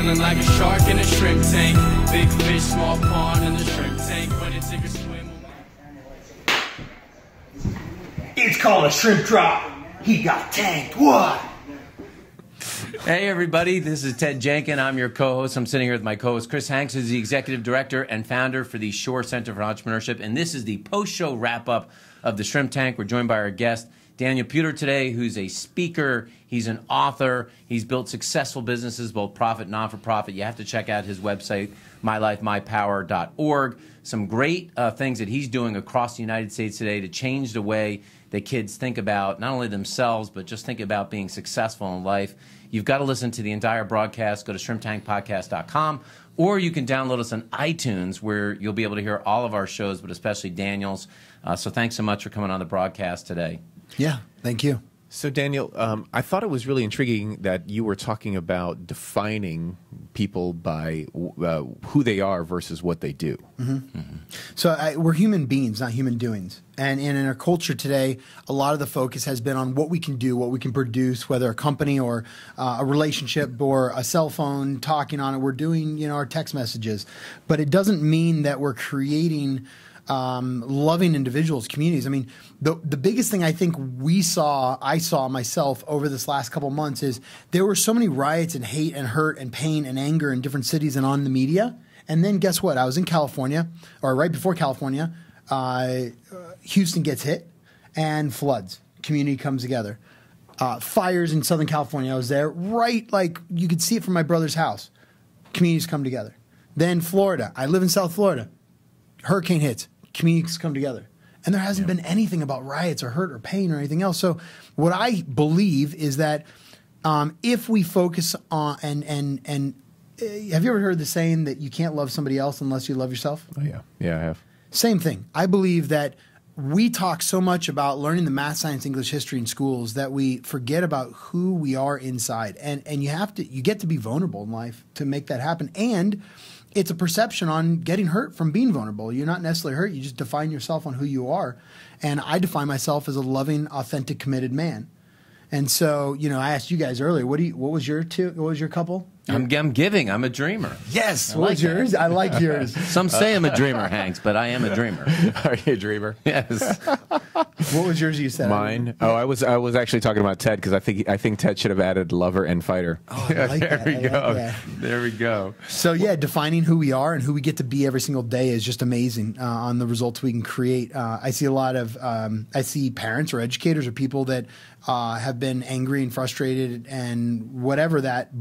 Smiling like a shark in a shrimp tank. Big fish, small pond in the shrimp tank. When it take a swim. It's called a shrimp drop. He got tanked. What? Hey everybody, this is Ted Jenkin. I'm your co-host. I'm sitting here with my co-host Chris Hanks, who's the executive director and founder for the Shore Center for Entrepreneurship. And this is the post-show wrap-up of the Shrimp Tank. We're joined by our guest, Daniel Puder, today, who's a speaker. He's an author. He's built successful businesses, both profit and non-for-profit. You have to check out his website, mylifemypower.org. Some great things that he's doing across the United States today to change the way that kids think about not only themselves, but just think about being successful in life. You've got to listen to the entire broadcast. Go to shrimptankpodcast.com, or you can download us on iTunes, where you'll be able to hear all of our shows, but especially Daniel's. So thanks so much for coming on the broadcast today. Yeah, thank you. So, Daniel, I thought it was really intriguing that you were talking about defining people by who they are versus what they do. So we're human beings, not human doings. And in our culture today, a lot of the focus has been on what we can do, what we can produce, whether a company or a relationship or a cell phone talking on it. We're doing, our text messages. But it doesn't mean that we're creating loving individuals, communities. I mean, the biggest thing I think I saw myself over this last couple months is there were so many riots and hate and hurt and pain and anger in different cities and on the media. And then guess what? I was in California, or right before California, Houston gets hit and floods. Community comes together. Fires in Southern California. I was there, right, like you could see it from my brother's house. Communities come together. Then Florida. I live in South Florida. Hurricane hits. Communities come together. And there hasn't been anything about riots or hurt or pain or anything else. So what I believe is that if we focus on and have you ever heard the saying that you can't love somebody else unless you love yourself? Oh, yeah. Yeah, I have. Same thing. I believe that we talk so much about learning the math, science, English, history in schools that we forget about who we are inside. And you get to be vulnerable in life to make that happen. And it's a perception on getting hurt from being vulnerable. You're not necessarily hurt. You just define yourself on who you are. And I define myself as a loving, authentic, committed man. And so, I asked you guys earlier, what was your couple? I'm giving. I'm a dreamer. Yes. What was yours? I like yours. Some say I'm a dreamer, Hanks, but I am a dreamer. Are you a dreamer? Yes. What was yours you said? Mine? Oh, I was actually talking about Ted, because I think Ted should have added lover and fighter. Oh, I like that. There we go. There we go. So, yeah, defining who we are and who we get to be every single day is just amazing on the results we can create. I see a lot of I see parents or educators or people that have been angry and frustrated and whatever that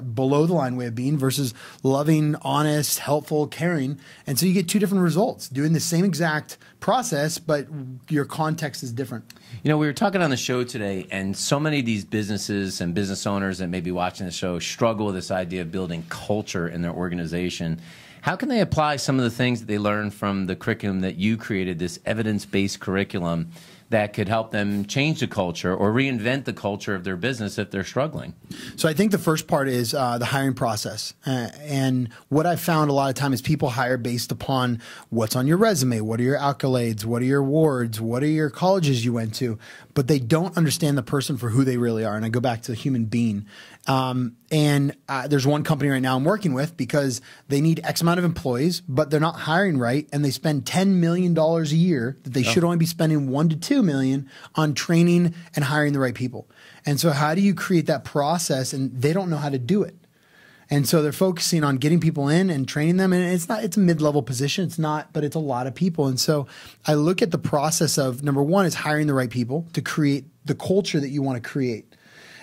below the line way of being versus loving, honest, helpful, caring. And so you get two different results doing the same exact process, but your context is different. We were talking on the show today, and so many of these businesses and business owners that may be watching the show struggle with this idea of building culture in their organization. How can they apply some of the things that they learned from the curriculum that you created, this evidence-based curriculum, that could help them change the culture or reinvent the culture of their business if they're struggling? So I think the first part is the hiring process. And what I've found a lot of time is people hire based upon what's on your resume, what are your accolades, what are your awards, what are your colleges you went to, but they don't understand the person for who they really are. And I go back to the human being. There's one company right now I'm working with because they need X amount of employees, but they're not hiring right, and they spend $10 million a year that they should only be spending $1 to $2 million on training and hiring the right people. And so how do you create that process? And they don't know how to do it. And so they're focusing on getting people in and training them. And it's a mid-level position. It's not, but it's a lot of people. And so I look at the process of, number one is hiring the right people to create the culture that you want to create.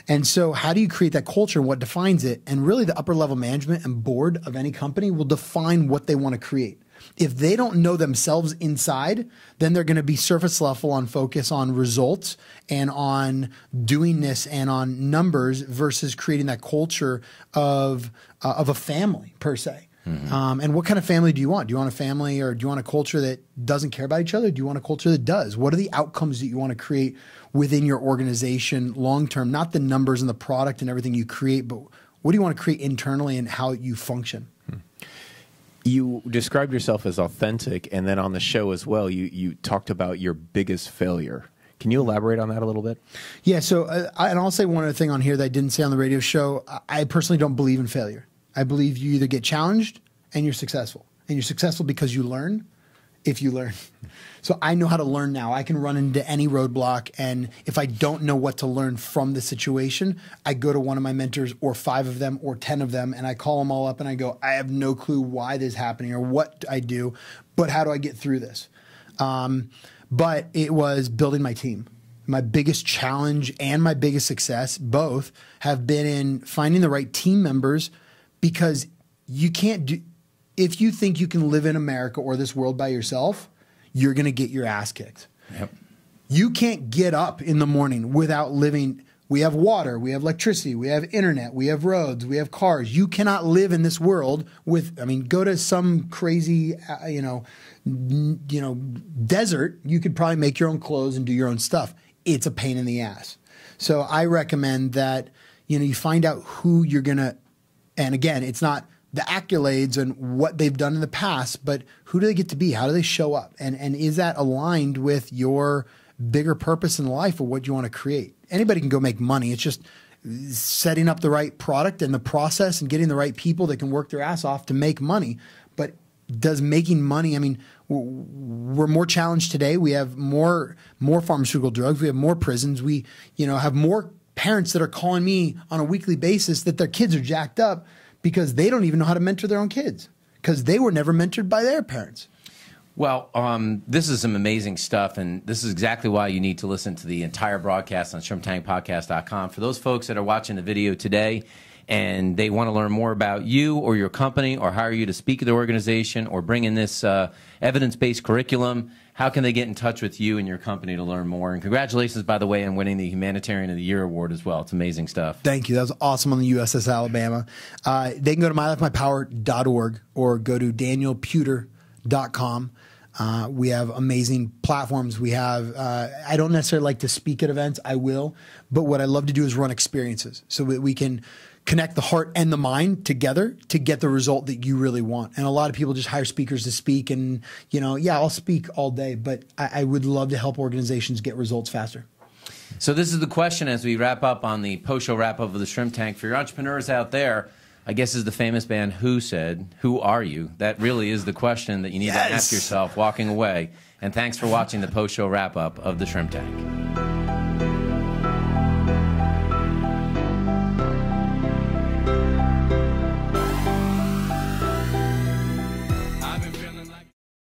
And so how do you create that culture and what defines it? And really the upper level management and board of any company will define what they want to create. If they don't know themselves inside, then they're going to be surface level on focus on results and on doing this and on numbers versus creating that culture of a family per se. And what kind of family do you want? Do you want a family, or do you want a culture that doesn't care about each other? Do you want a culture that does? What are the outcomes that you want to create within your organization long term? Not the numbers and the product and everything you create, but what do you want to create internally and how you function? You described yourself as authentic, and then on the show as well, you talked about your biggest failure. Can you elaborate on that a little bit? Yeah, so and I'll say one other thing on here that I didn't say on the radio show. I personally don't believe in failure. I believe you either get challenged and you're successful. And you're successful because you learn, if you learn. So I know how to learn now. I can run into any roadblock, and if I don't know what to learn from the situation, I go to one of my mentors, or 5 of them or 10 of them, and I call them all up and I go, I have no clue why this is happening or what I do, but how do I get through this? But it was building my team. My biggest challenge and my biggest success both have been in finding the right team members, because you can't do, if you think you can live in America or this world by yourself, you're going to get your ass kicked. Yep. You can't get up in the morning without living. We have water, we have electricity, we have internet, we have roads, we have cars. You cannot live in this world with, I mean, go to some crazy, desert. You could probably make your own clothes and do your own stuff. It's a pain in the ass. So I recommend that, you find out who you're going to, and again, it's not the accolades and what they've done in the past, but who do they get to be? How do they show up? And is that aligned with your bigger purpose in life or what you want to create? Anybody can go make money. It's just setting up the right product and the process and getting the right people that can work their ass off to make money. But does making money, I mean, we're more challenged today. We have more pharmaceutical drugs. We have more prisons. We, have more parents that are calling me on a weekly basis that their kids are jacked up because they don't even know how to mentor their own kids because they were never mentored by their parents. Well, this is some amazing stuff, and this is exactly why you need to listen to the entire broadcast on shrimptankpodcast.com. For those folks that are watching the video today and they want to learn more about you or your company or hire you to speak at their organization or bring in this evidence-based curriculum, how can they get in touch with you and your company to learn more? And congratulations, by the way, on winning the Humanitarian of the Year award as well. It's amazing stuff. Thank you. That was awesome on the USS Alabama. They can go to mylifemypower.org or go to danielpuder.com. We have amazing platforms. We have, I don't necessarily like to speak at events. I will. But what I love to do is run experiences so that we can connect the heart and the mind together to get the result that you really want. And a lot of people just hire speakers to speak and, I'll speak all day, but I would love to help organizations get results faster. So this is the question as we wrap up on the post-show wrap-up of the Shrimp Tank. For your entrepreneurs out there, I guess as the famous band Who said, who are you? That really is the question that you need to ask yourself walking away. And thanks for watching the post-show wrap-up of the Shrimp Tank.